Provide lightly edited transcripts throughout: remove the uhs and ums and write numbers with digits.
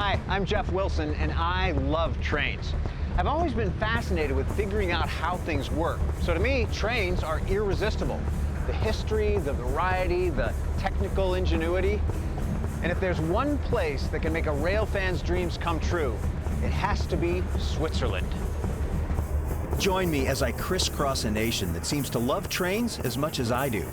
Hi, I'm Jeff Wilson, and I love trains. I've always been fascinated with figuring out how things work. So to me, trains are irresistible. The history, the variety, the technical ingenuity. And if there's one place that can make a rail fan's dreams come true, it has to be Switzerland. Join me as I crisscross a nation that seems to love trains as much as I do.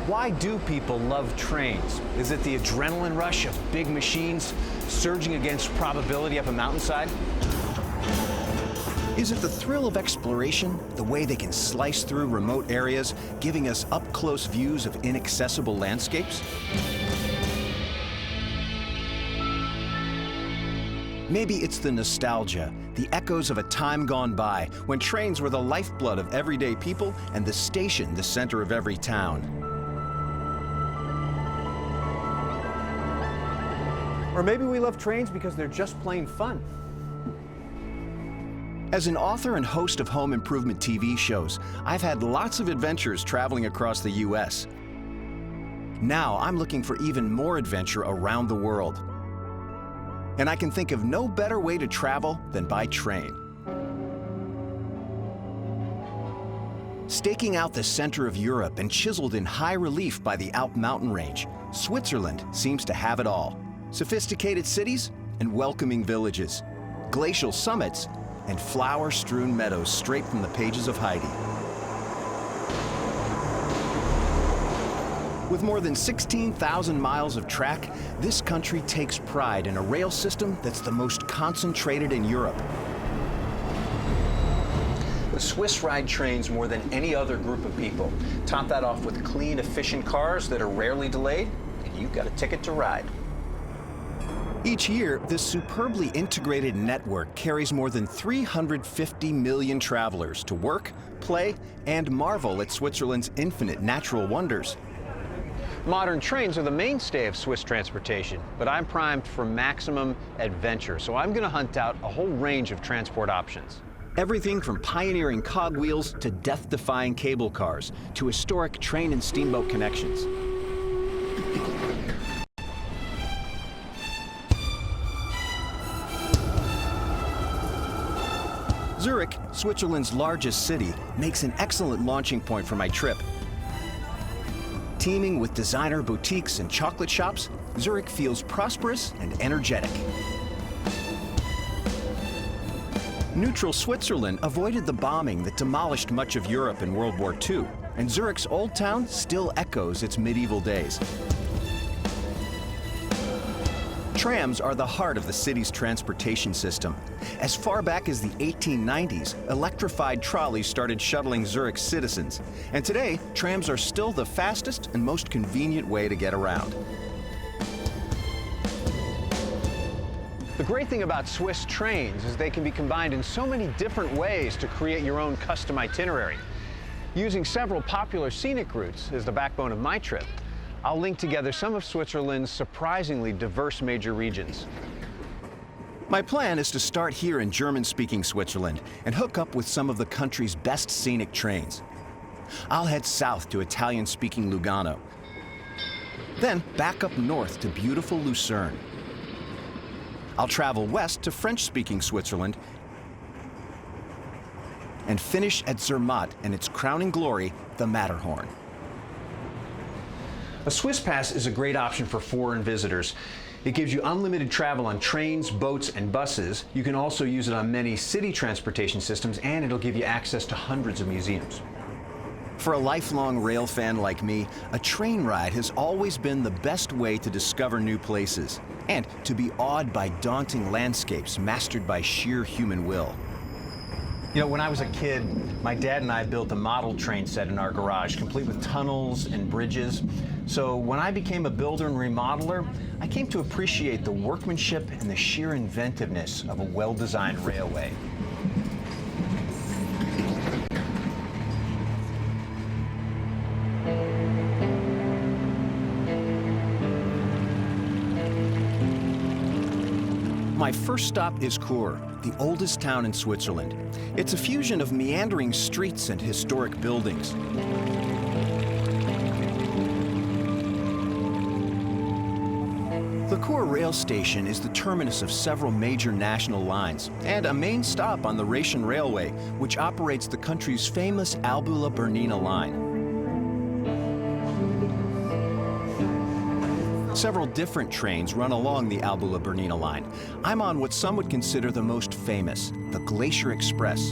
Why do people love trains? Is it the adrenaline rush of big machines surging against probability up a mountainside? Is it the thrill of exploration, the way they can slice through remote areas, giving us up-close views of inaccessible landscapes? Maybe it's the nostalgia, the echoes of a time gone by when trains were the lifeblood of everyday people and the station the center of every town. Or maybe we love trains because they're just plain fun. As an author and host of home improvement TV shows, I've had lots of adventures traveling across the U.S. Now I'm looking for even more adventure around the world. And I can think of no better way to travel than by train. Staking out the center of Europe and chiseled in high relief by the Alp mountain range, Switzerland seems to have it all. Sophisticated cities and welcoming villages, glacial summits and flower-strewn meadows straight from the pages of Heidi. With more than 16,000 miles of track, this country takes pride in a rail system that's the most concentrated in Europe. The Swiss ride trains more than any other group of people. Top that off with clean, efficient cars that are rarely delayed, and you've got a ticket to ride. Each year, this superbly integrated network carries more than 350 million travelers to work, play, and marvel at Switzerland's infinite natural wonders. Modern trains are the mainstay of Swiss transportation, but I'm primed for maximum adventure, so I'm going to hunt out a whole range of transport options. Everything from pioneering cogwheels to death-defying cable cars to historic train and steamboat connections. Zurich, Switzerland's largest city, makes an excellent launching point for my trip. Teeming with designer boutiques and chocolate shops, Zurich feels prosperous and energetic. Neutral Switzerland avoided the bombing that demolished much of Europe in World War II, and Zurich's old town still echoes its medieval days. Trams are the heart of the city's transportation system. As far back as the 1890s, electrified trolleys started shuttling Zurich's citizens. And today, trams are still the fastest and most convenient way to get around. The great thing about Swiss trains is they can be combined in so many different ways to create your own custom itinerary. Using several popular scenic routes as the backbone of my trip, I'll link together some of Switzerland's surprisingly diverse major regions. My plan is to start here in German-speaking Switzerland and hook up with some of the country's best scenic trains. I'll head south to Italian-speaking Lugano, then back up north to beautiful Lucerne. I'll travel west to French-speaking Switzerland and finish at Zermatt and its crowning glory, the Matterhorn. A Swiss Pass is a great option for foreign visitors. It gives you unlimited travel on trains, boats, and buses. You can also use it on many city transportation systems, and it'll give you access to hundreds of museums. For a lifelong rail fan like me, a train ride has always been the best way to discover new places and to be awed by daunting landscapes mastered by sheer human will. You know, when I was a kid, my dad and I built a model train set in our garage, complete with tunnels and bridges. So when I became a builder and remodeler, I came to appreciate the workmanship and the sheer inventiveness of a well-designed railway. My first stop is Chur, the oldest town in Switzerland. It's a fusion of meandering streets and historic buildings. The Chur rail station is the terminus of several major national lines and a main stop on the Rhaetian Railway, which operates the country's famous Albula-Bernina line. Several different trains run along the Albula-Bernina line. I'm on what some would consider the most famous, the Glacier Express.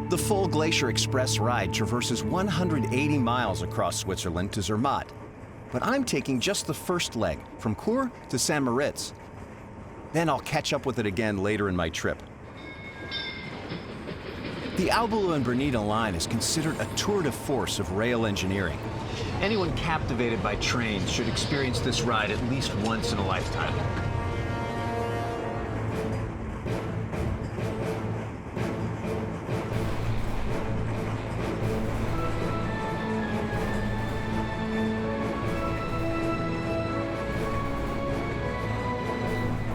The full Glacier Express ride traverses 180 miles across Switzerland to Zermatt. But I'm taking just the first leg, from Chur to St. Moritz. Then I'll catch up with it again later in my trip. The Albula and Bernina line is considered a tour de force of rail engineering. Anyone captivated by trains should experience this ride at least once in a lifetime.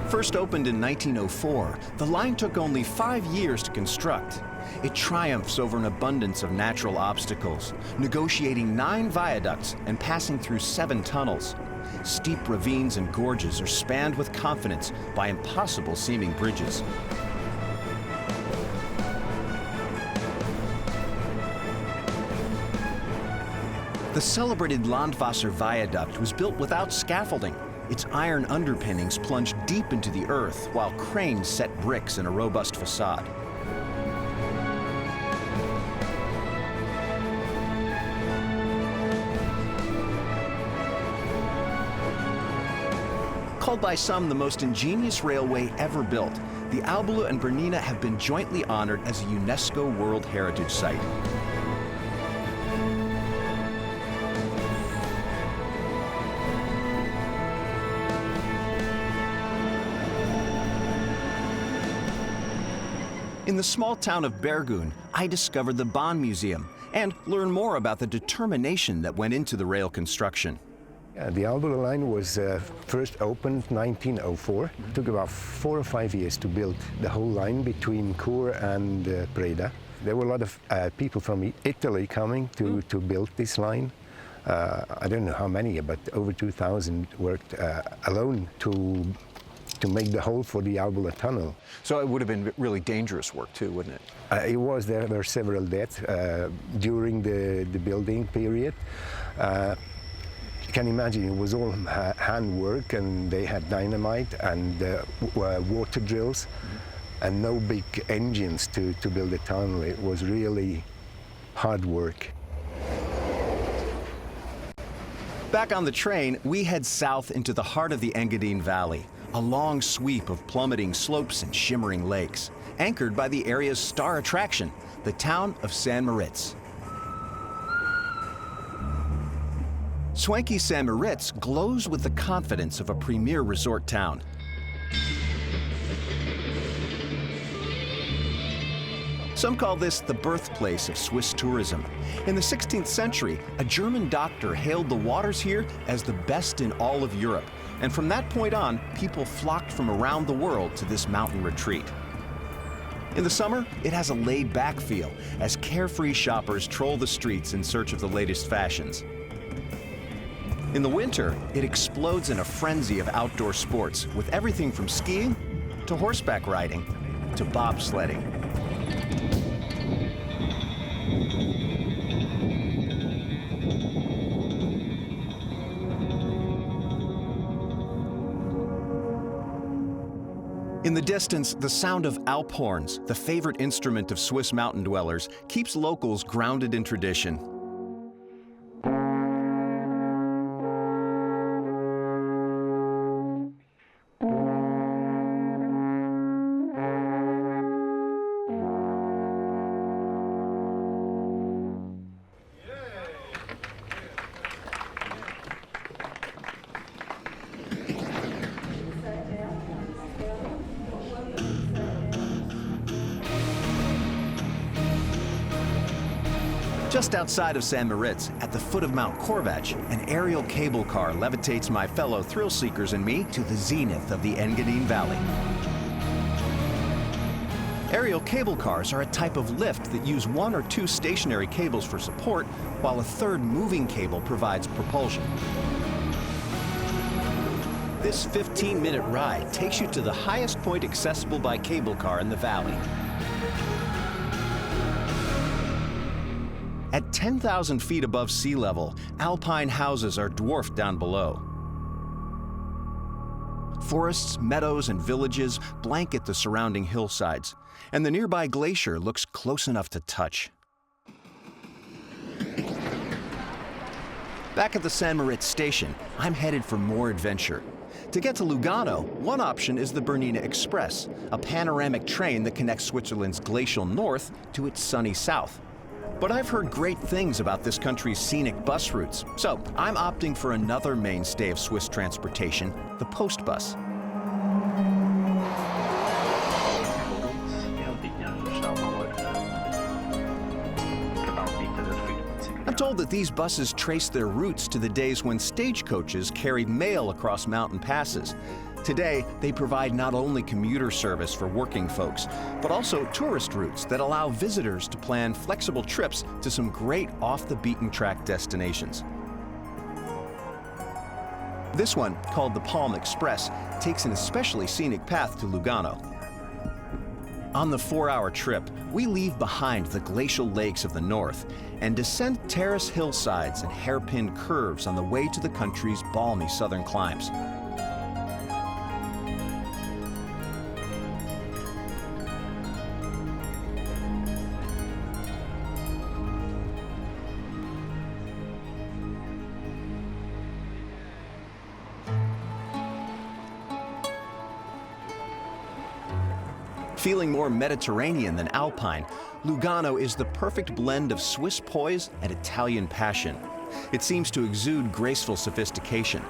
First opened in 1904, the line took only 5 years to construct. It triumphs over an abundance of natural obstacles, negotiating 9 viaducts and passing through 7 tunnels. Steep ravines and gorges are spanned with confidence by impossible-seeming bridges. The celebrated Landwasser Viaduct was built without scaffolding. Its iron underpinnings plunged deep into the earth, while cranes set bricks in a robust facade. Called by some the most ingenious railway ever built, the Albula and Bernina have been jointly honored as a UNESCO World Heritage Site. In the small town of Bergun, I discovered the Bahn Museum and learned more about the determination that went into the rail construction. Yeah, the Albula line was first opened 1904. It took about 4 or 5 years to build the whole line between Chur and Breda. There were a lot of people from Italy coming to build this line. I don't know how many, but over 2,000 worked alone to make the hole for the Albula tunnel. So it would have been really dangerous work too, wouldn't it? It was. There were several deaths during the building period. You can imagine it was all handwork, and they had dynamite and water drills and no big engines to build the tunnel. It was really hard work. Back on the train, we head south into the heart of the Engadin Valley, a long sweep of plummeting slopes and shimmering lakes, anchored by the area's star attraction, the town of St. Moritz. Swanky St. Moritz glows with the confidence of a premier resort town. Some call this the birthplace of Swiss tourism. In the 16th century, a German doctor hailed the waters here as the best in all of Europe. And from that point on, people flocked from around the world to this mountain retreat. In the summer, it has a laid-back feel as carefree shoppers troll the streets in search of the latest fashions. In the winter, it explodes in a frenzy of outdoor sports with everything from skiing to horseback riding to bobsledding. In the distance, the sound of Alp horns, the favorite instrument of Swiss mountain dwellers, keeps locals grounded in tradition. Just outside of St. Moritz, at the foot of Mount Corvatsch, an aerial cable car levitates my fellow thrill seekers and me to the zenith of the Engadin Valley. Aerial cable cars are a type of lift that use 1 or 2 stationary cables for support, while a third moving cable provides propulsion. This 15-minute ride takes you to the highest point accessible by cable car in the valley. At 10,000 feet above sea level, alpine houses are dwarfed down below. Forests, meadows, and villages blanket the surrounding hillsides, and the nearby glacier looks close enough to touch. Back at the St. Moritz station, I'm headed for more adventure. To get to Lugano, one option is the Bernina Express, a panoramic train that connects Switzerland's glacial north to its sunny south. But I've heard great things about this country's scenic bus routes, so I'm opting for another mainstay of Swiss transportation, the post bus. I'm told that these buses trace their routes to the days when stagecoaches carried mail across mountain passes. Today, they provide not only commuter service for working folks, but also tourist routes that allow visitors to plan flexible trips to some great off-the-beaten-track destinations. This one, called the Palm Express, takes an especially scenic path to Lugano. On the 4-hour trip, we leave behind the glacial lakes of the north and descend terrace hillsides and hairpin curves on the way to the country's balmy southern climes. Feeling more Mediterranean than alpine, Lugano is the perfect blend of Swiss poise and Italian passion. It seems to exude graceful sophistication.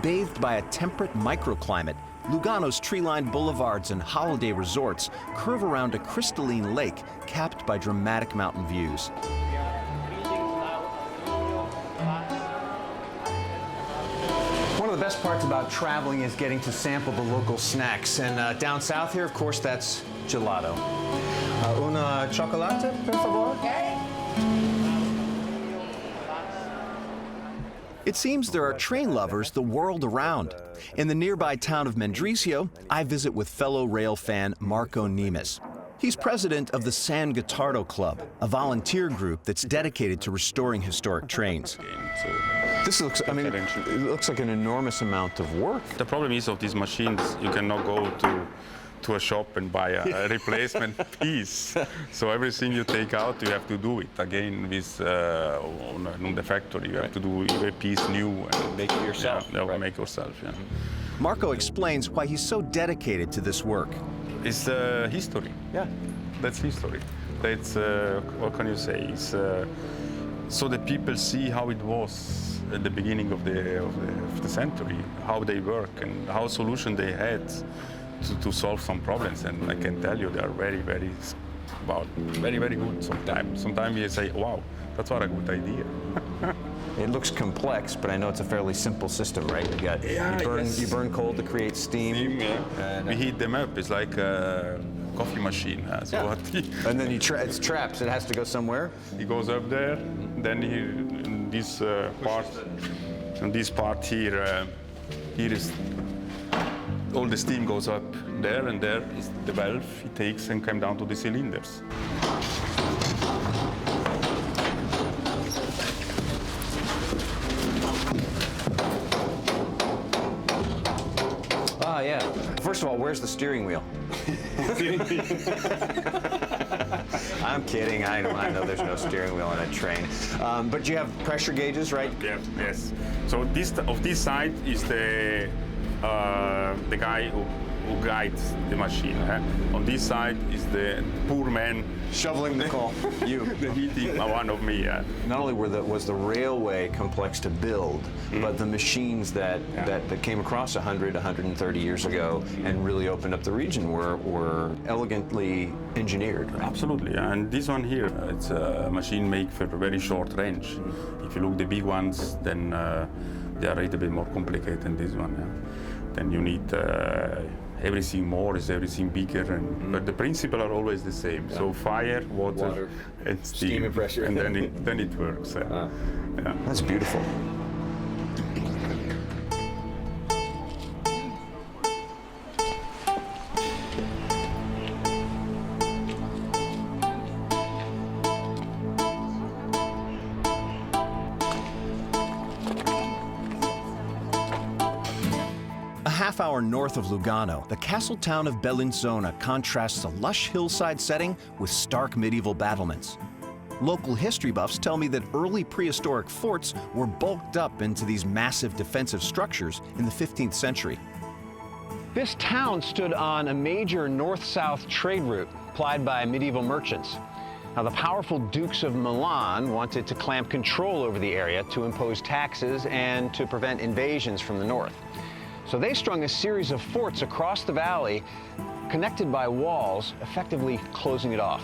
Bathed by a temperate microclimate, Lugano's tree-lined boulevards and holiday resorts curve around a crystalline lake capped by dramatic mountain views. One of the best parts about traveling is getting to sample the local snacks. And down south here, of course, that's gelato. Una chocolate, per favor? It seems there are train lovers the world around. In the nearby town of Mendrisio, I visit with fellow rail fan Marco Nemes. He's president of the San Gottardo Club, a volunteer group that's dedicated to restoring historic trains. This looks, I mean, it looks like an enormous amount of work. The problem is of these machines, you cannot go to a shop and buy a replacement piece. So everything you take out, you have to do it again with on the factory. You have to do every piece new and Make it yourself. Yeah, make yourself. Yeah. Marco explains why he's so dedicated to this work. It's history. Yeah. That's history. That's what can you say? It's so that people see how it was at the beginning of the century, how they work and how solution they had to solve some problems. And I can tell you they are very, very good sometimes. Sometimes you say, wow, that's what a good idea. It looks complex, but I know it's a fairly simple system, right? You burn coal to create steam. Yeah. And, we heat them up. It's like a coffee machine. So and then it's traps. It has to go somewhere. He goes up there. Then in this part here, here is all the steam goes up there, and there is the valve he takes and comes down to the cylinders. Ah, yeah. First of all, where's the steering wheel? I'm kidding. I know there's no steering wheel on a train. But you have pressure gauges, right? Yes. So this side is the guy who who guides the machine. On this side is the poor man Shoveling the coal. You. the heating one of me. Not only was the railway complex to build, but the machines that came across 130 years ago and really opened up the region were elegantly engineered. Right? Absolutely, and this one here, it's a machine made for very short range. If you look the big ones, then they are a little bit more complicated than this one. Then you need everything more, is everything bigger, but the principle are always the same. So fire, water, and steam and pressure, and then it works. Yeah. That's beautiful. Half-hour north of Lugano, the castle town of Bellinzona contrasts a lush hillside setting with stark medieval battlements. Local history buffs tell me that early prehistoric forts were bulked up into these massive defensive structures in the 15th century. This town stood on a major north-south trade route plied by medieval merchants. Now, the powerful Dukes of Milan wanted to clamp control over the area to impose taxes and to prevent invasions from the north. So they strung a series of forts across the valley, connected by walls, effectively closing it off.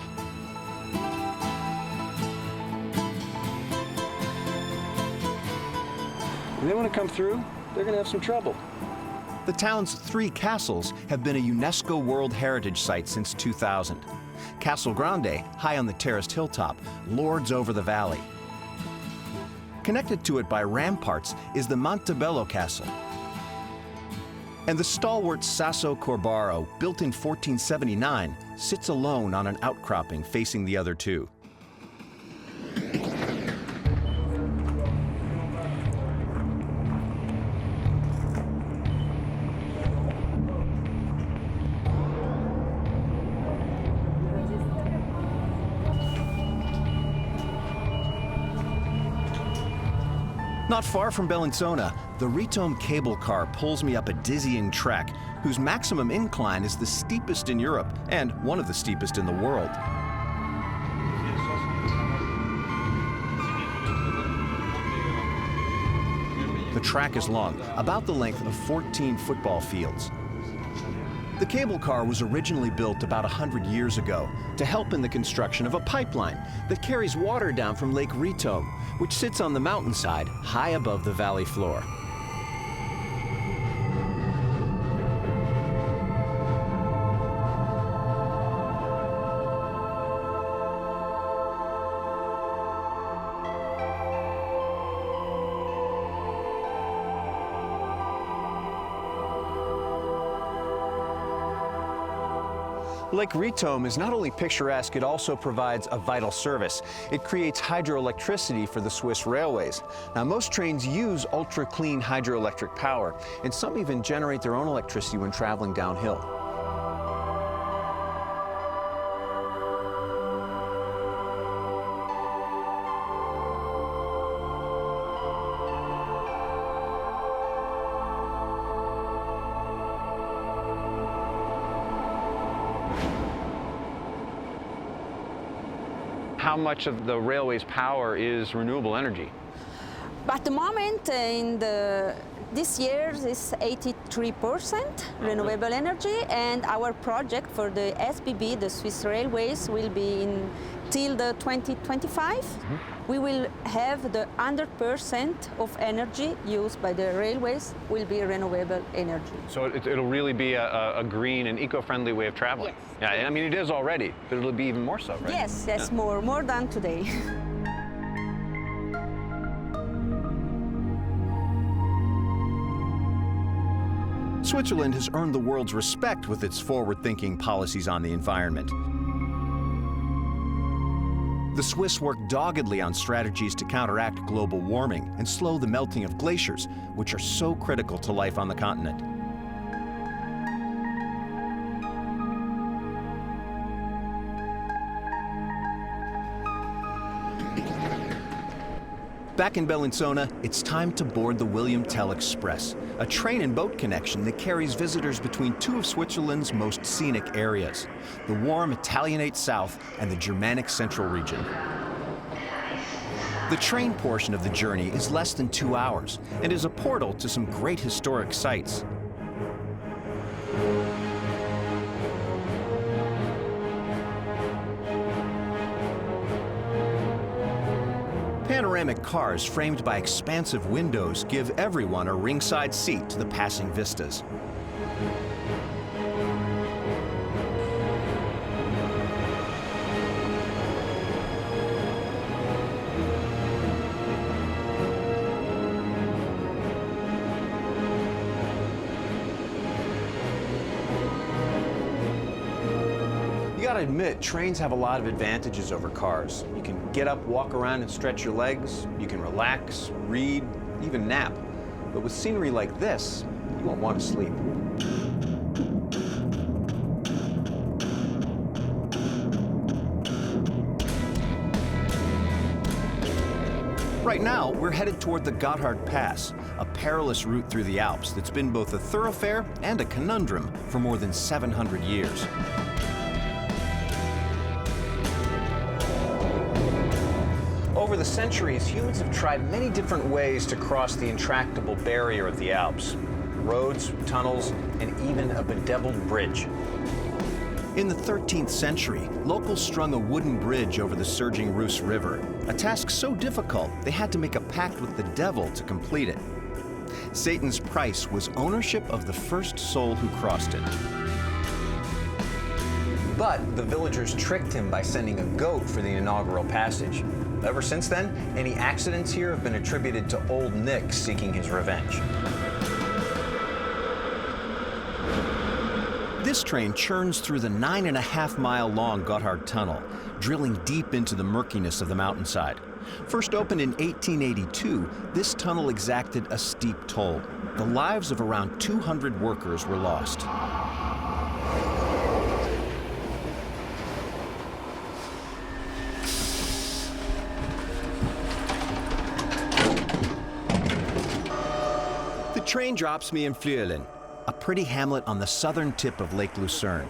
If they want to come through, they're going to have some trouble. The town's 3 castles have been a UNESCO World Heritage Site since 2000. Castle Grande, high on the terraced hilltop, lords over the valley. Connected to it by ramparts is the Montebello Castle. And the stalwart Sasso Corbaro, built in 1479, sits alone on an outcropping facing the other 2. Not far from Bellinzona, the Ritom cable car pulls me up a dizzying trek whose maximum incline is the steepest in Europe and one of the steepest in the world. The track is long, about the length of 14 football fields. The cable car was originally built about 100 years ago to help in the construction of a pipeline that carries water down from Lake Ritom, which sits on the mountainside high above the valley floor. Lake Ritom is not only picturesque, it also provides a vital service. It creates hydroelectricity for the Swiss railways. Now, most trains use ultra-clean hydroelectric power, and some even generate their own electricity when traveling downhill. How much of the railway's power is renewable energy? At the moment, this year is 83% renewable energy, and our project for the SBB, the Swiss Railways, will be till the 2025. We will have the 100% of energy used by the railways will be renewable energy. So it'll really be a green and eco-friendly way of traveling. Yes. Yeah, I mean, it is already, but it'll be even more so, right? Yes, yes, yeah. more than today. Switzerland has earned the world's respect with its forward-thinking policies on the environment. The Swiss work doggedly on strategies to counteract global warming and slow the melting of glaciers, which are so critical to life on the continent. Back in Bellinzona, it's time to board the William Tell Express, a train and boat connection that carries visitors between two of Switzerland's most scenic areas, the warm Italianate south and the Germanic central region. The train portion of the journey is less than 2 hours and is a portal to some great historic sites. Panoramic cars framed by expansive windows give everyone a ringside seat to the passing vistas. You gotta admit, trains have a lot of advantages over cars. You can get up, walk around, and stretch your legs. You can relax, read, even nap. But with scenery like this, you won't want to sleep. Right now, we're headed toward the Gotthard Pass, a perilous route through the Alps that's been both a thoroughfare and a conundrum for more than 700 years. Over the centuries, humans have tried many different ways to cross the intractable barrier of the Alps. Roads, tunnels, and even a bedeviled bridge. In the 13th century, locals strung a wooden bridge over the surging Reuss River, a task so difficult they had to make a pact with the devil to complete it. Satan's price was ownership of the first soul who crossed it. But the villagers tricked him by sending a goat for the inaugural passage. Ever since then, any accidents here have been attributed to Old Nick seeking his revenge. This train churns through the 9.5-mile-long Gotthard Tunnel, drilling deep into the murkiness of the mountainside. First opened in 1882, this tunnel exacted a steep toll. The lives of around 200 workers were lost. The train drops me in Flüelen, a pretty hamlet on the southern tip of Lake Lucerne.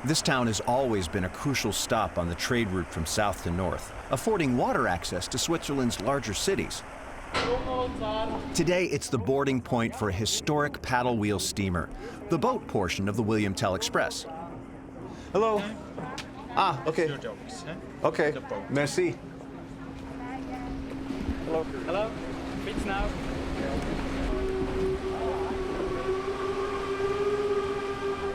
This town has always been a crucial stop on the trade route from south to north, affording water access to Switzerland's larger cities. Today, it's the boarding point for a historic paddle wheel steamer, the boat portion of the William Tell Express. Hello. Ah, okay. Your jobs, huh? Okay. The boat. Merci. Hello. Hello. Fits now.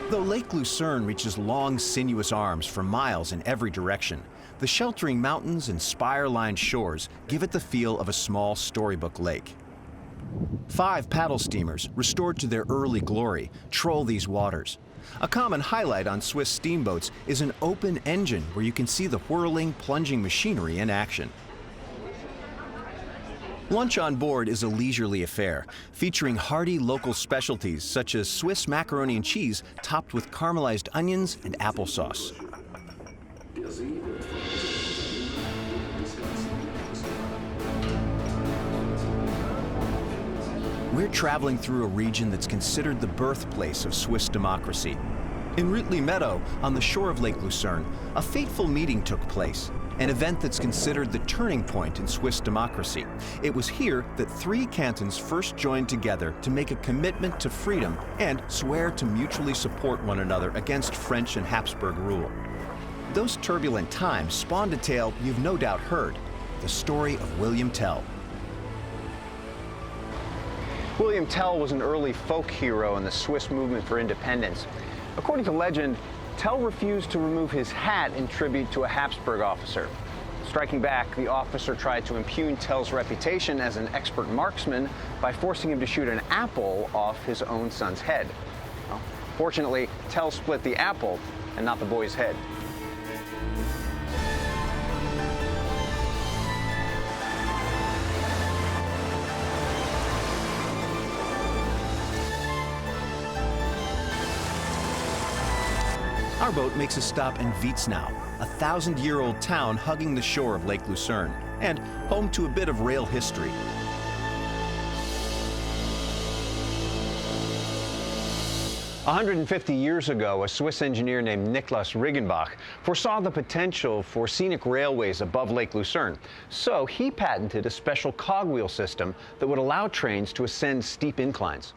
Though Lake Lucerne reaches long, sinuous arms for miles in every direction, the sheltering mountains and spire-lined shores give it the feel of a small storybook lake. 5 paddle steamers, restored to their early glory, troll these waters. A common highlight on Swiss steamboats is an open engine where you can see the whirling, plunging machinery in action. Lunch on board is a leisurely affair, featuring hearty local specialties such as Swiss macaroni and cheese topped with caramelized onions and applesauce. We're traveling through a region that's considered the birthplace of Swiss democracy. In Rütli Meadow, on the shore of Lake Lucerne, a fateful meeting took place. An event that's considered the turning point in Swiss democracy. It was here that 3 cantons first joined together to make a commitment to freedom and swear to mutually support one another against French and Habsburg rule. Those turbulent times spawned a tale you've no doubt heard, the story of William Tell. William Tell was an early folk hero in the Swiss movement for independence. According to legend, Tell refused to remove his hat in tribute to a Habsburg officer. Striking back, the officer tried to impugn Tell's reputation as an expert marksman by forcing him to shoot an apple off his own son's head. Well, fortunately, Tell split the apple and not the boy's head. Our boat makes a stop in Witznau, a 1,000-year-old town hugging the shore of Lake Lucerne. and home to a bit of rail history. A 150 years ago, a Swiss engineer named Niklas Riggenbach foresaw the potential for scenic railways above Lake Lucerne. So he patented a special cogwheel system that would allow trains to ascend steep inclines.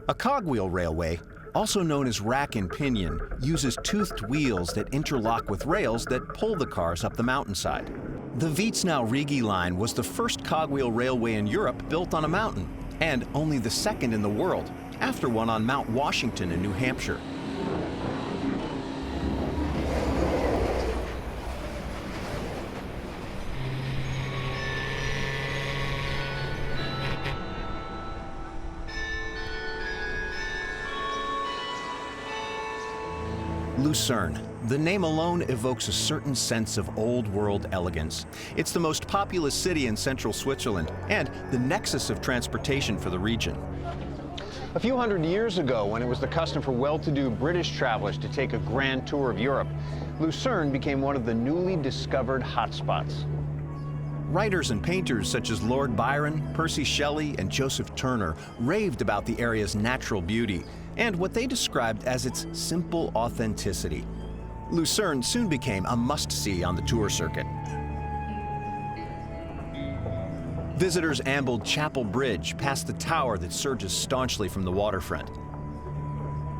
A cogwheel railway, also known as rack and pinion, uses toothed wheels that interlock with rails that pull the cars up the mountainside. The Wiesnau-Rigi line was the first cogwheel railway in Europe built on a mountain, and only the second in the world, after one on Mount Washington in New Hampshire. Lucerne. The name alone evokes a certain sense of old-world elegance. It's the most populous city in central Switzerland and the nexus of transportation for the region. A few hundred years ago, when it was the custom for well-to-do British travelers to take a grand tour of Europe, Lucerne became one of the newly discovered hotspots. Writers and painters such as Lord Byron, Percy Shelley, and Joseph Turner raved about the area's natural beauty and what they described as its simple authenticity. Lucerne soon became a must-see on the tour circuit. Visitors ambled Chapel Bridge past the tower that surges staunchly from the waterfront.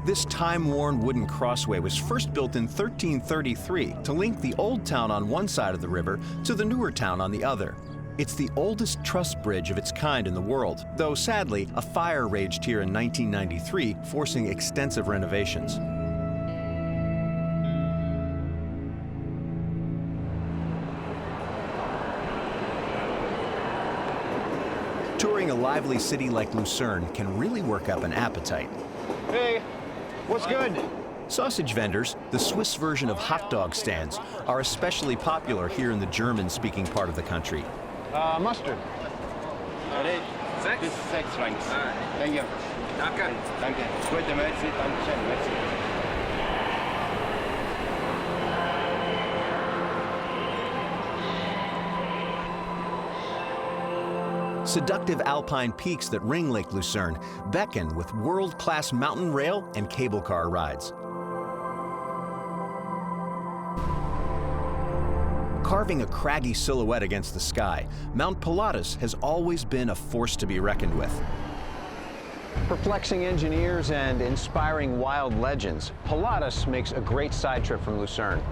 This time-worn wooden crossway was first built in 1333 to link the old town on one side of the river to the newer town on the other. It's the oldest truss bridge of its kind in the world, though sadly, a fire raged here in 1993, forcing extensive renovations. Touring a lively city like Lucerne can really work up an appetite. Hey, what's good? Sausage vendors, the Swiss version of hot dog stands, are especially popular here in the German-speaking part of the country. Mustard. Bis 6 Francs. Thank you. Danke. Danke. Gute Merci. Dankeschön. Merci. Seductive alpine peaks that ring Lake Lucerne beckon with world-class mountain rail and cable car rides. Carving a craggy silhouette against the sky, Mount Pilatus has always been a force to be reckoned with. Perplexing engineers and inspiring wild legends, Pilatus makes a great side trip from Lucerne.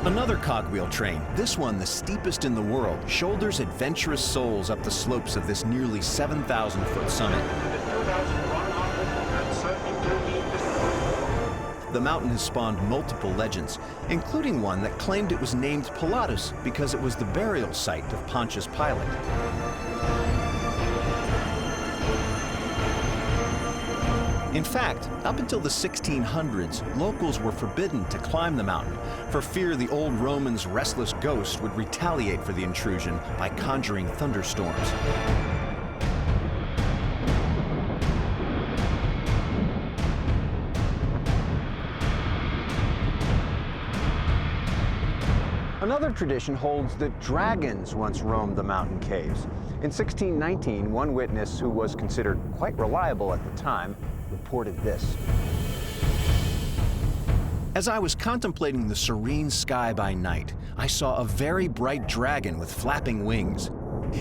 Another cogwheel train, this one the steepest in the world, shoulders adventurous souls up the slopes of this nearly 7,000-foot summit. The mountain has spawned multiple legends, including one that claimed it was named Pilatus because it was the burial site of Pontius Pilate. In fact, up until the 1600s, locals were forbidden to climb the mountain for fear the old Romans' restless ghost would retaliate for the intrusion by conjuring thunderstorms. Another tradition holds that dragons once roamed the mountain caves. In 1619, one witness who was considered quite reliable at the time reported this. As I was contemplating the serene sky by night, I saw a very bright dragon with flapping wings.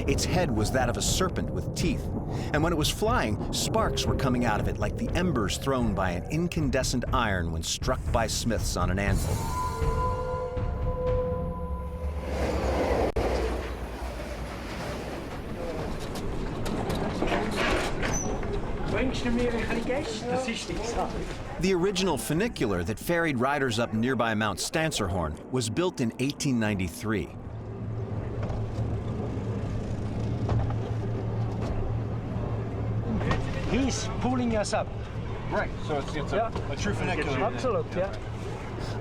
Its head was that of a serpent with teeth, and when it was flying, sparks were coming out of it like the embers thrown by an incandescent iron when struck by smiths on an anvil. The original funicular that ferried riders up nearby Mount Stanzerhorn was built in 1893. He's pulling us up. Right, so it's a true funicular. Absolutely, yeah.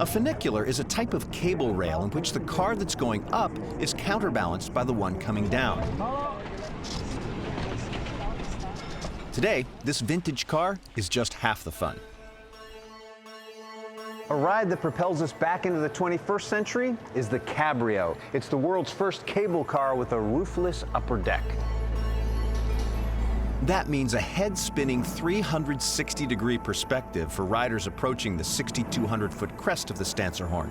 A funicular is a type of cable rail in which the car that's going up is counterbalanced by the one coming down. Today, this vintage car is just half the fun. A ride that propels us back into the 21st century is the Cabrio. It's the world's first cable car with a roofless upper deck. That means a head-spinning 360-degree perspective for riders approaching the 6,200-foot crest of the Stanzerhorn,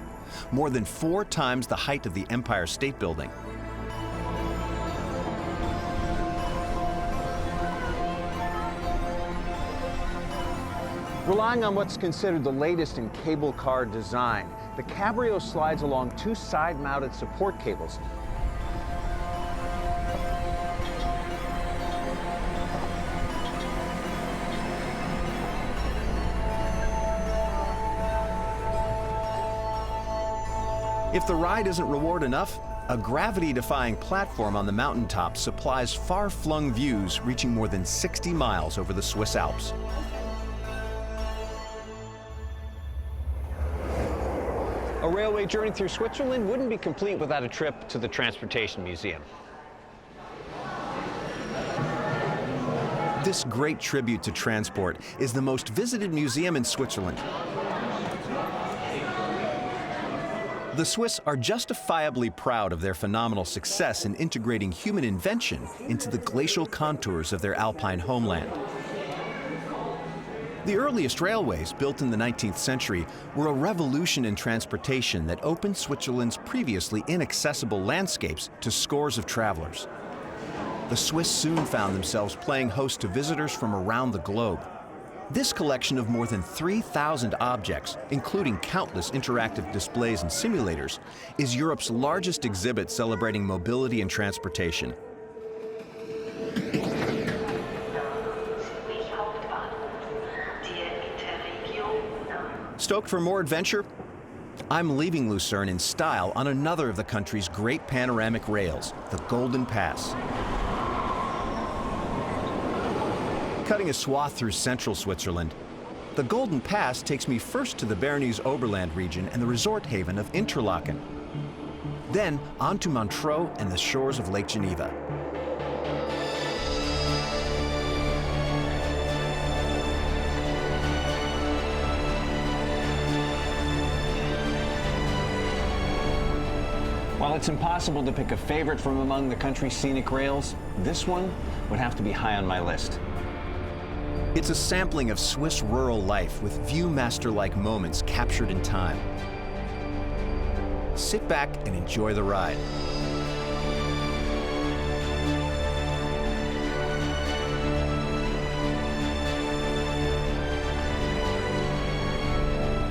more than 4 times the height of the Empire State Building. Relying on what's considered the latest in cable car design, the Cabrio slides along 2 side-mounted support cables. If the ride isn't reward enough, a gravity-defying platform on the mountaintop supplies far-flung views reaching more than 60 miles over the Swiss Alps. A railway journey through Switzerland wouldn't be complete without a trip to the Transportation Museum. This great tribute to transport is the most visited museum in Switzerland. The Swiss are justifiably proud of their phenomenal success in integrating human invention into the glacial contours of their alpine homeland. The earliest railways, built in the 19th century, were a revolution in transportation that opened Switzerland's previously inaccessible landscapes to scores of travelers. The Swiss soon found themselves playing host to visitors from around the globe. This collection of more than 3,000 objects, including countless interactive displays and simulators, is Europe's largest exhibit celebrating mobility and transportation. Stoked for more adventure? I'm leaving Lucerne in style on another of the country's great panoramic rails, the Golden Pass. Cutting a swath through central Switzerland, the Golden Pass takes me first to the Bernese Oberland region and the resort haven of Interlaken. Then on to Montreux and the shores of Lake Geneva. While it's impossible to pick a favorite from among the country's scenic rails, this one would have to be high on my list. It's a sampling of Swiss rural life with Viewmaster-like moments captured in time. Sit back and enjoy the ride.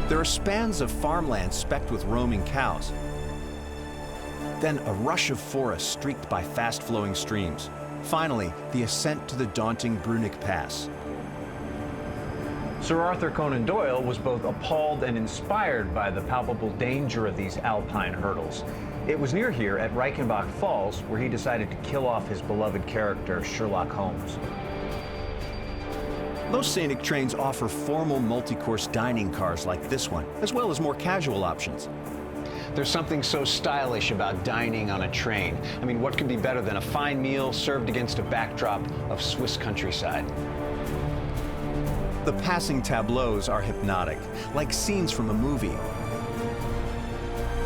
There are spans of farmland specked with roaming cows. Then a rush of forest streaked by fast-flowing streams. Finally, the ascent to the daunting Bruneck Pass. Sir Arthur Conan Doyle was both appalled and inspired by the palpable danger of these alpine hurdles. It was near here at Reichenbach Falls where he decided to kill off his beloved character, Sherlock Holmes. Most scenic trains offer formal multi-course dining cars like this one, as well as more casual options. There's something so stylish about dining on a train. I mean, what could be better than a fine meal served against a backdrop of Swiss countryside? The passing tableaus are hypnotic, like scenes from a movie.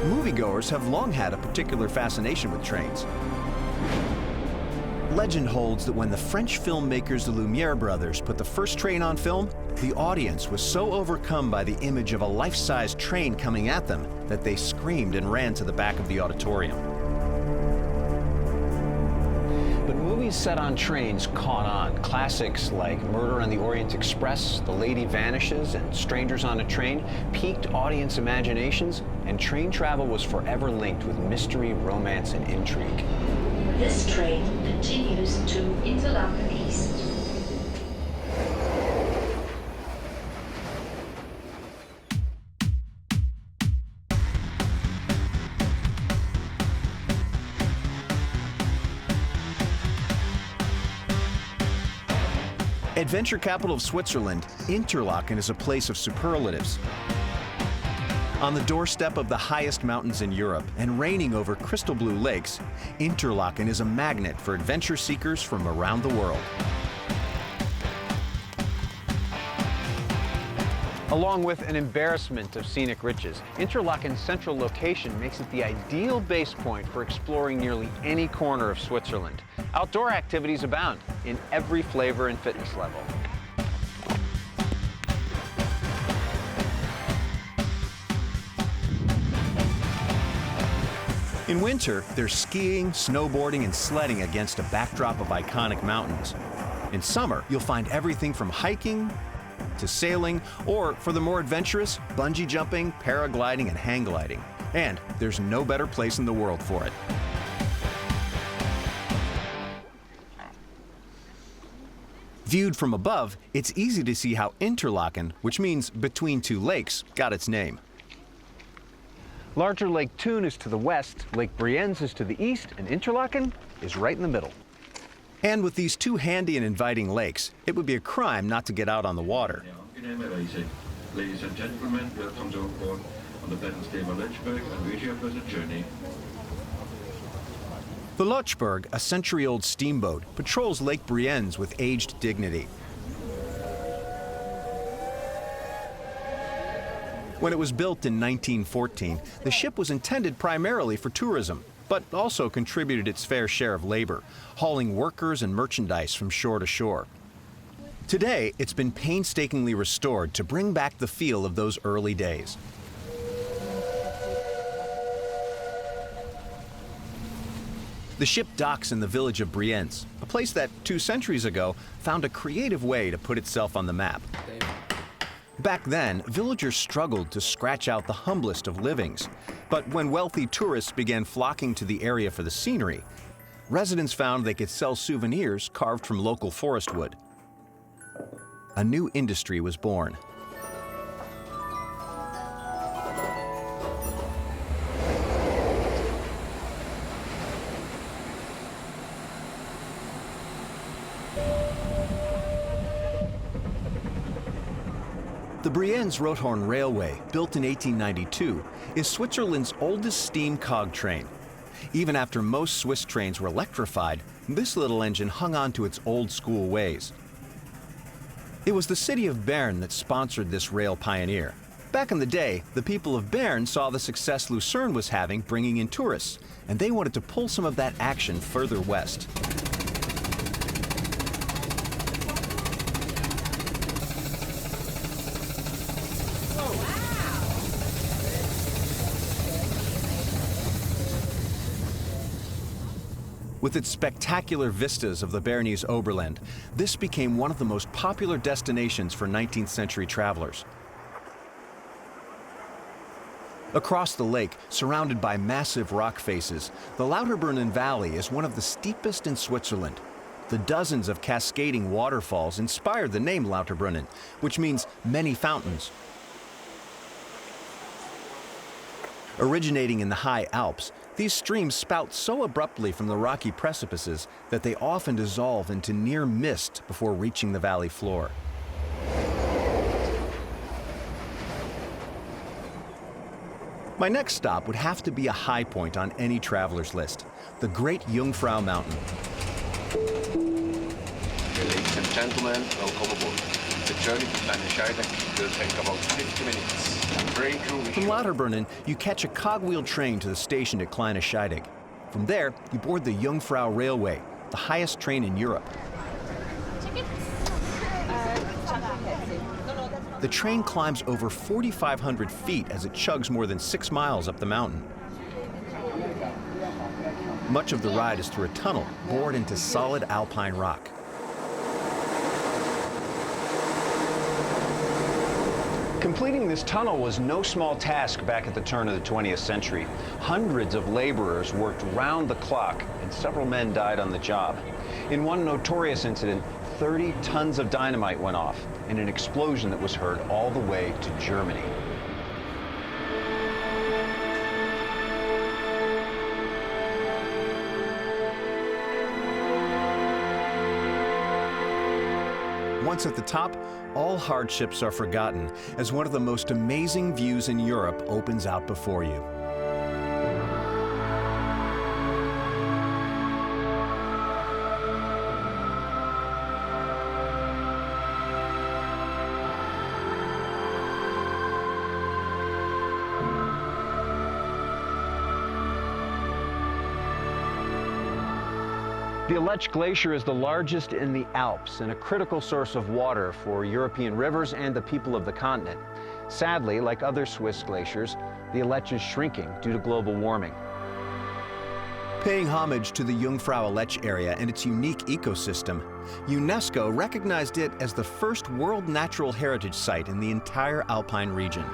Moviegoers have long had a particular fascination with trains. Legend holds that when the French filmmakers the Lumiere brothers put the first train on film, the audience was so overcome by the image of a life-size train coming at them that they screamed and ran to the back of the auditorium. But movies set on trains caught on. Classics like Murder on the Orient Express, The Lady Vanishes, and Strangers on a Train piqued audience imaginations, and train travel was forever linked with mystery, romance, and intrigue. This train continues to Interlaken East. Adventure capital of Switzerland, Interlaken is a place of superlatives. On the doorstep of the highest mountains in Europe and reigning over crystal blue lakes, Interlaken is a magnet for adventure seekers from around the world. Along with an embarrassment of scenic riches, Interlaken's central location makes it the ideal base point for exploring nearly any corner of Switzerland. Outdoor activities abound in every flavor and fitness level. In winter, there's skiing, snowboarding, and sledding against a backdrop of iconic mountains. In summer, you'll find everything from hiking to sailing, or for the more adventurous, bungee jumping, paragliding, and hang gliding. And there's no better place in the world for it. Viewed from above, it's easy to see how Interlaken, which means between two lakes, got its name. Larger Lake Thun is to the west, Lake Brienz is to the east, and Interlaken is right in the middle. And with these two handy and inviting lakes, it would be a crime not to get out on the water. Ladies and gentlemen, welcome to aboard on the Pennsylvania Lynchburg, and we're here for the journey. The Leuchberg, a century-old steamboat, patrols Lake Brienz with aged dignity. When it was built in 1914, the ship was intended primarily for tourism, but also contributed its fair share of labor, hauling workers and merchandise from shore to shore. Today, it's been painstakingly restored to bring back the feel of those early days. The ship docks in the village of Brienz, a place that 2 centuries ago found a creative way to put itself on the map. Back then, villagers struggled to scratch out the humblest of livings. But when wealthy tourists began flocking to the area for the scenery, residents found they could sell souvenirs carved from local forest wood. A new industry was born. The Brienz-Rothorn Railway, built in 1892, is Switzerland's oldest steam cog train. Even after most Swiss trains were electrified, this little engine hung on to its old-school ways. It was the city of Bern that sponsored this rail pioneer. Back in the day, the people of Bern saw the success Lucerne was having bringing in tourists, and they wanted to pull some of that action further west. With its spectacular vistas of the Bernese Oberland, this became one of the most popular destinations for 19th century travelers. Across the lake, surrounded by massive rock faces, the Lauterbrunnen Valley is one of the steepest in Switzerland. The dozens of cascading waterfalls inspired the name Lauterbrunnen, which means many fountains. Originating in the high Alps, these streams spout so abruptly from the rocky precipices that they often dissolve into near mist before reaching the valley floor. My next stop would have to be a high point on any traveler's list, the Great Jungfrau Mountain. Ladies and gentlemen, welcome aboard. The journey to Kleine Scheidegg will take about 50 minutes. From Lauterbrunnen, you catch a cogwheel train to the station at Kleine Scheidegg. From there, you board the Jungfrau Railway, the highest train in Europe. The train climbs over 4,500 feet as it chugs more than 6 miles up the mountain. Much of the ride is through a tunnel bored into solid alpine rock. Completing this tunnel was no small task back at the turn of the 20th century. Hundreds of laborers worked round the clock, and several men died on the job. In one notorious incident, 30 tons of dynamite went off in an explosion that was heard all the way to Germany. Once at the top, all hardships are forgotten as one of the most amazing views in Europe opens out before you. The Aletsch Glacier is the largest in the Alps and a critical source of water for European rivers and the people of the continent. Sadly, like other Swiss glaciers, the Aletsch is shrinking due to global warming. Paying homage to the Jungfrau Aletsch area and its unique ecosystem, UNESCO recognized it as the first World Natural Heritage Site in the entire Alpine region.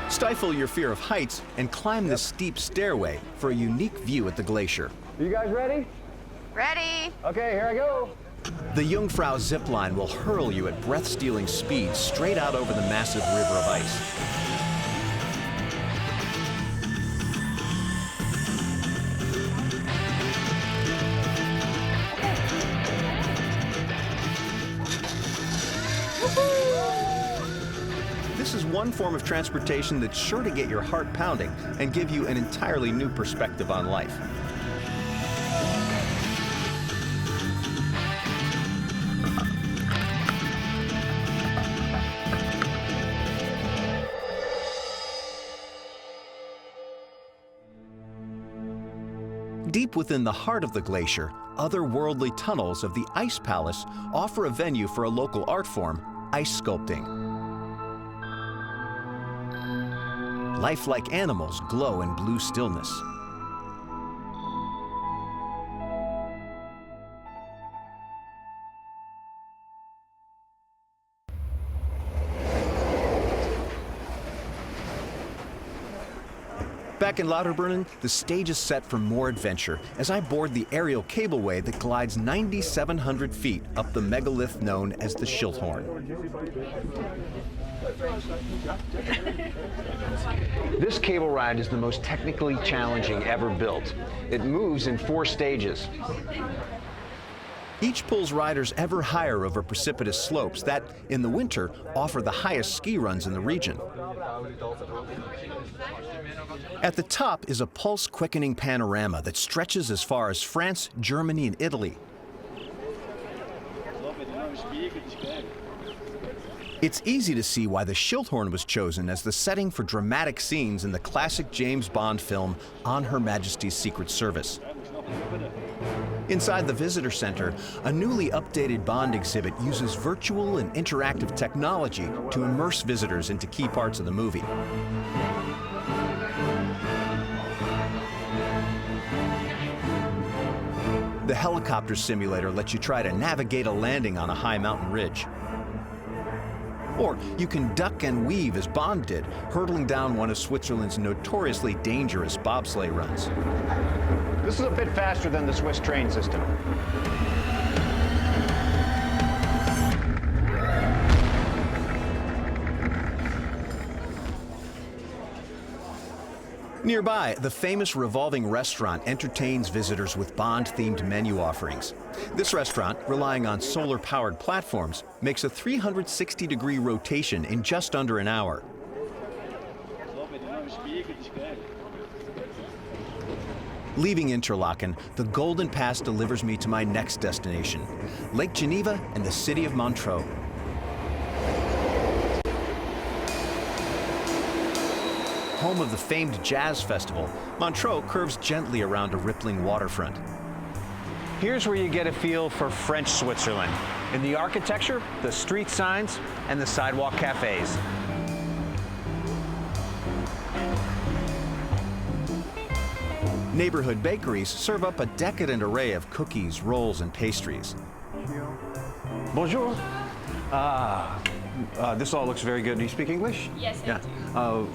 Stifle your fear of heights and climb this steep stairway for a unique view at the glacier. Are you guys ready? Ready. Okay, here I go. The Jungfrau zipline will hurl you at breath-stealing speed straight out over the massive river of ice. This is one form of transportation that's sure to get your heart pounding and give you an entirely new perspective on life. Deep within the heart of the glacier, otherworldly tunnels of the Ice Palace offer a venue for a local art form, ice sculpting. Lifelike animals glow in blue stillness. Back in Lauterbrunnen, the stage is set for more adventure as I board the aerial cableway that glides 9,700 feet up the megalith known as the Shilhorn. This cable ride is the most technically challenging ever built. It moves in 4 stages. Each pulls riders ever higher over precipitous slopes that, in the winter, offer the highest ski runs in the region. At the top is a pulse-quickening panorama that stretches as far as France, Germany, and Italy. It's easy to see why the Shilhorn was chosen as the setting for dramatic scenes in the classic James Bond film On Her Majesty's Secret Service. Inside the visitor center, a newly updated Bond exhibit uses virtual and interactive technology to immerse visitors into key parts of the movie. The helicopter simulator lets you try to navigate a landing on a high mountain ridge. Or you can duck and weave as Bond did, hurtling down one of Switzerland's notoriously dangerous bobsleigh runs. This is a bit faster than the Swiss train system. Nearby, the famous revolving restaurant entertains visitors with Bond-themed menu offerings. This restaurant, relying on solar-powered platforms, makes a 360-degree rotation in just under an hour. Leaving Interlaken, the Golden Pass delivers me to my next destination, Lake Geneva and the city of Montreux. Home of the famed jazz festival, Montreux curves gently around a rippling waterfront. Here's where you get a feel for French Switzerland. In the architecture, the street signs, and the sidewalk cafes. Neighborhood bakeries serve up a decadent array of cookies, rolls, and pastries. Bonjour. This all looks very good. Do you speak English? Yes, I do.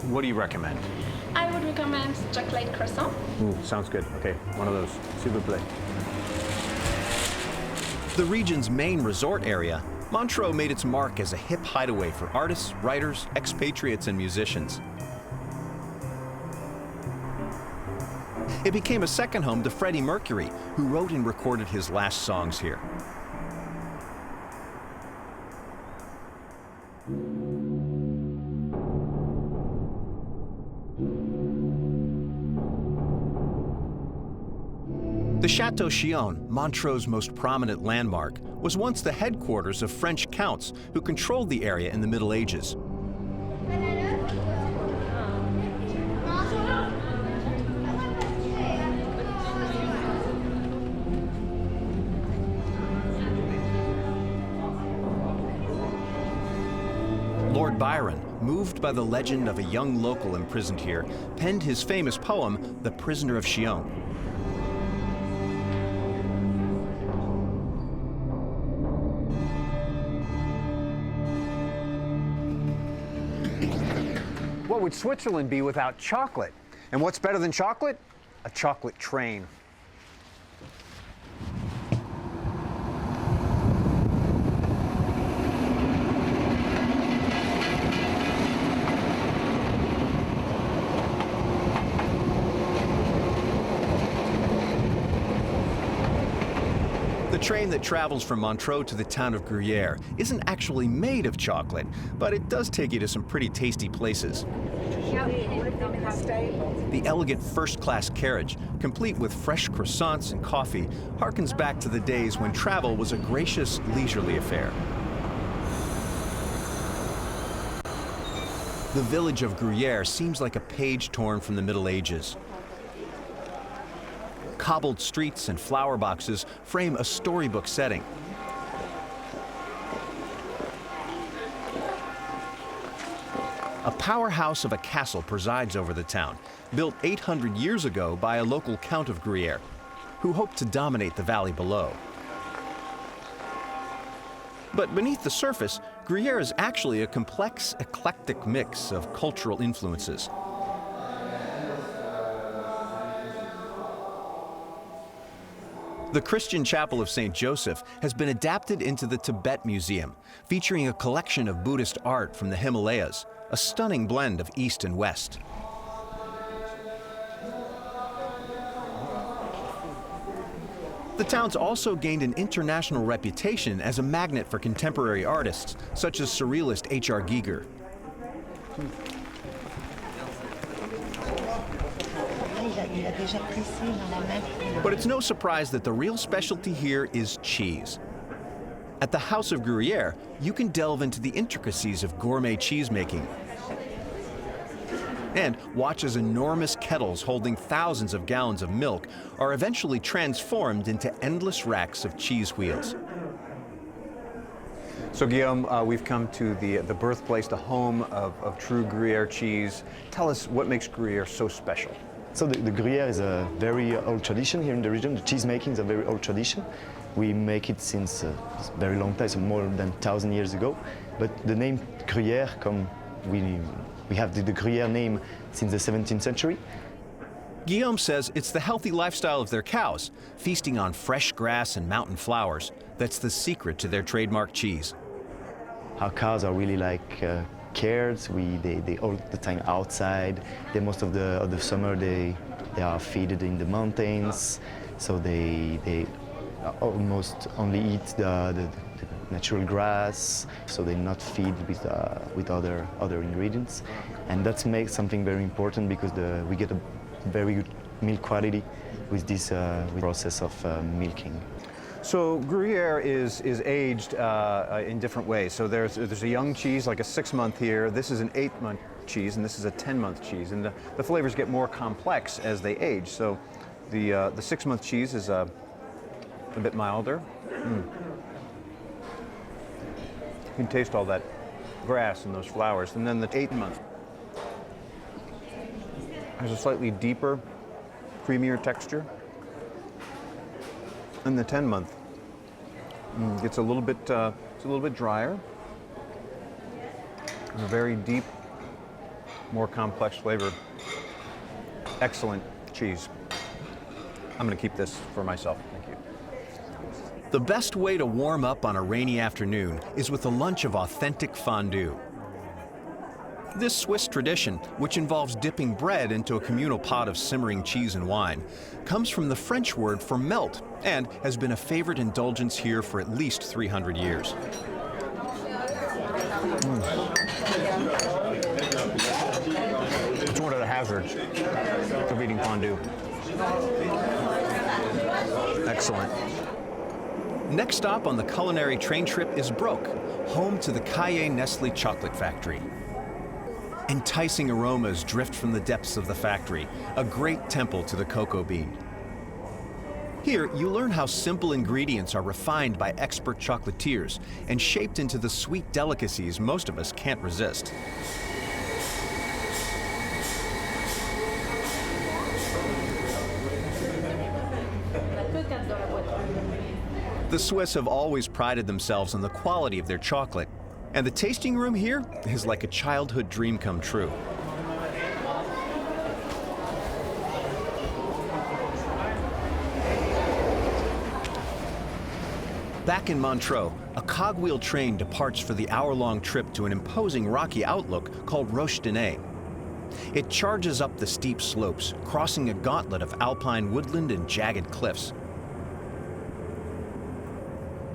What do you recommend? I would recommend chocolate croissant. Sounds good. Okay, one of those. S'il vous plaît. The region's main resort area, Montreux made its mark as a hip hideaway for artists, writers, expatriates, and musicians. It became a second home to Freddie Mercury, who wrote and recorded his last songs here. The Chateau Shilhorn, Montreux's most prominent landmark, was once the headquarters of French counts who controlled the area in the Middle Ages. Lord Byron, moved by the legend of a young local imprisoned here, penned his famous poem, The Prisoner of Shilhorn. What would Switzerland be without chocolate? And what's better than chocolate? A chocolate train. The train that travels from Montreux to the town of Gruyère isn't actually made of chocolate, but it does take you to some pretty tasty places. The elegant first-class carriage, complete with fresh croissants and coffee, harkens back to the days when travel was a gracious, leisurely affair. The village of Gruyère seems like a page torn from the Middle Ages. Cobbled streets and flower boxes frame a storybook setting. A powerhouse of a castle presides over the town, built 800 years ago by a local count of Gruyère, who hoped to dominate the valley below. But beneath the surface, Gruyère is actually a complex, eclectic mix of cultural influences. The Christian Chapel of St. Joseph has been adapted into the Tibet Museum, featuring a collection of Buddhist art from the Himalayas, a stunning blend of East and West. The town's also gained an international reputation as a magnet for contemporary artists, such as surrealist H.R. Giger. But it's no surprise that the real specialty here is cheese. At the House of Gruyère, you can delve into the intricacies of gourmet cheese making and watch as enormous kettles holding thousands of gallons of milk are eventually transformed into endless racks of cheese wheels. So Guillaume, we've come to the birthplace, the home of true Gruyère cheese. Tell us what makes Gruyère so special. So the Gruyère is a very old tradition here in the region. The cheese making is a very old tradition. We make it since a very long time, so more than 1,000 years ago. But the name Gruyère we have the Gruyère name since the 17th century. Guillaume says it's the healthy lifestyle of their cows, feasting on fresh grass and mountain flowers, that's the secret to their trademark cheese. Our cows are really like cared. They all the time outside. Most of the summer they are feeded in the mountains, so they almost only eat the natural grass, so they not feed with other ingredients, and that makes something very important because we get a very good milk quality with this process of milking. So Gruyère is aged in different ways. So there's a young cheese, like a 6-month here. This is an 8-month cheese, and this is a 10-month cheese. And the flavors get more complex as they age. So the 6-month cheese is a bit milder. You can taste all that grass and those flowers. And then the 8-month has a slightly deeper, creamier texture. And the 10-month gets a little bit drier. And a very deep, more complex flavor. Excellent cheese. I'm going to keep this for myself. Thank you. The best way to warm up on a rainy afternoon is with a lunch of authentic fondue. This Swiss tradition, which involves dipping bread into a communal pot of simmering cheese and wine, comes from the French word for melt and has been a favorite indulgence here for at least 300 years. It's one of the hazards of eating fondue. Excellent. Next stop on the culinary train trip is Broc, home to the Caille Nestlé chocolate factory. Enticing aromas drift from the depths of the factory, a great temple to the cocoa bean. Here, you learn how simple ingredients are refined by expert chocolatiers and shaped into the sweet delicacies most of us can't resist. The Swiss have always prided themselves on the quality of their chocolate, and the tasting room here is like a childhood dream come true. Back in Montreux, a cogwheel train departs for the hour-long trip to an imposing rocky outlook called Roche de Nez. It charges up the steep slopes, crossing a gauntlet of alpine woodland and jagged cliffs.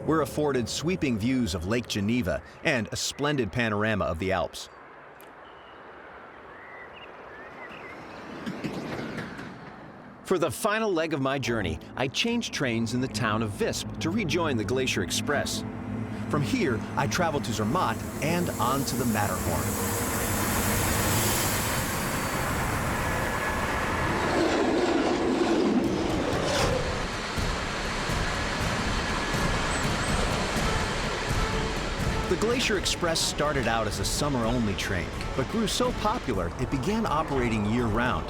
We're afforded sweeping views of Lake Geneva and a splendid panorama of the Alps. For the final leg of my journey, I changed trains in the town of Visp to rejoin the Glacier Express. From here, I traveled to Zermatt and on to the Matterhorn. The Glacier Express started out as a summer-only train, but grew so popular it began operating year-round.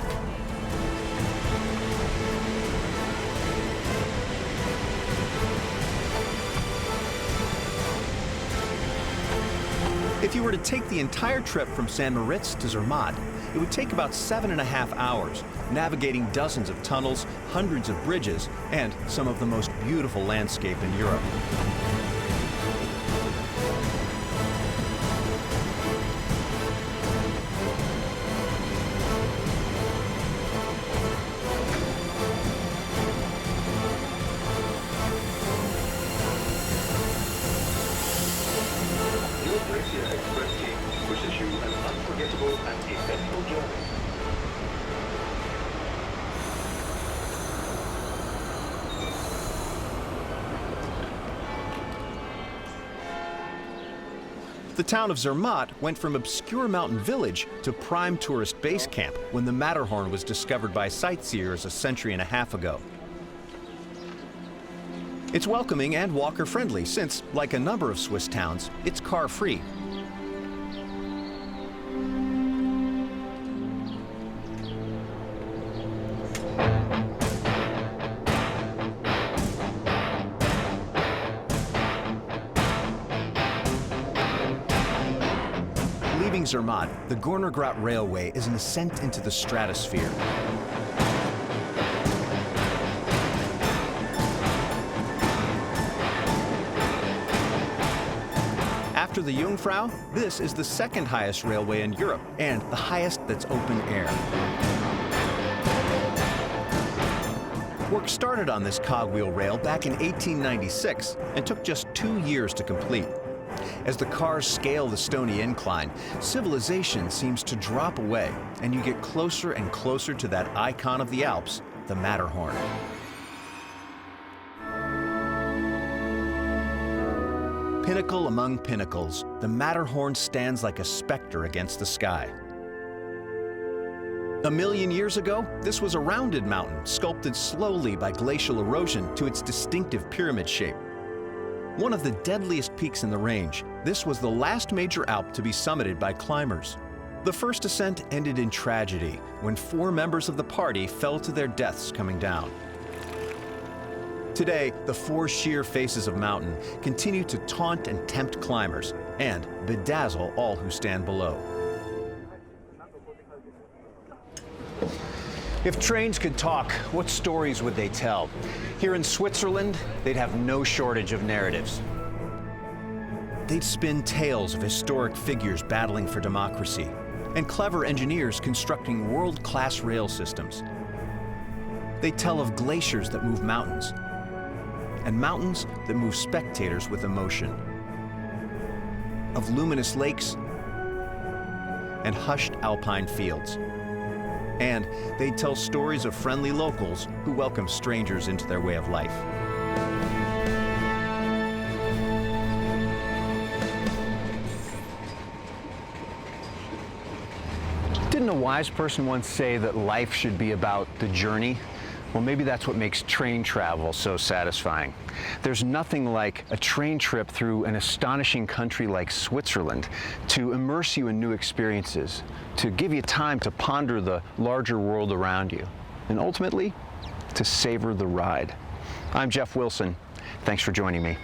If you were to take the entire trip from St. Moritz to Zermatt, it would take about 7.5 hours, navigating dozens of tunnels, hundreds of bridges, and some of the most beautiful landscape in Europe. The town of Zermatt went from obscure mountain village to prime tourist base camp when the Matterhorn was discovered by sightseers a century and a half ago. It's welcoming and walker-friendly since, like a number of Swiss towns, it's car-free. Leaving Zermatt, the Gornergrat Railway is an ascent into the stratosphere. After the Jungfrau, this is the second highest railway in Europe and the highest that's open air. Work started on this cogwheel rail back in 1896 and took just 2 years to complete. As the cars scale the stony incline, civilization seems to drop away, and you get closer and closer to that icon of the Alps, the Matterhorn. Pinnacle among pinnacles, the Matterhorn stands like a specter against the sky. A million years ago, this was a rounded mountain sculpted slowly by glacial erosion to its distinctive pyramid shape. One of the deadliest peaks in the range, this was the last major Alp to be summited by climbers. The first ascent ended in tragedy when 4 members of the party fell to their deaths coming down. Today, the 4 sheer faces of mountain continue to taunt and tempt climbers and bedazzle all who stand below. If trains could talk, what stories would they tell? Here in Switzerland, they'd have no shortage of narratives. They'd spin tales of historic figures battling for democracy and clever engineers constructing world-class rail systems. They'd tell of glaciers that move mountains and mountains that move spectators with emotion, of luminous lakes and hushed alpine fields. And they'd tell stories of friendly locals who welcome strangers into their way of life. Didn't a wise person once say that life should be about the journey, Well, maybe that's what makes train travel so satisfying. There's nothing like a train trip through an astonishing country like Switzerland to immerse you in new experiences, to give you time to ponder the larger world around you, and ultimately, to savor the ride. I'm Jeff Wilson. Thanks for joining me.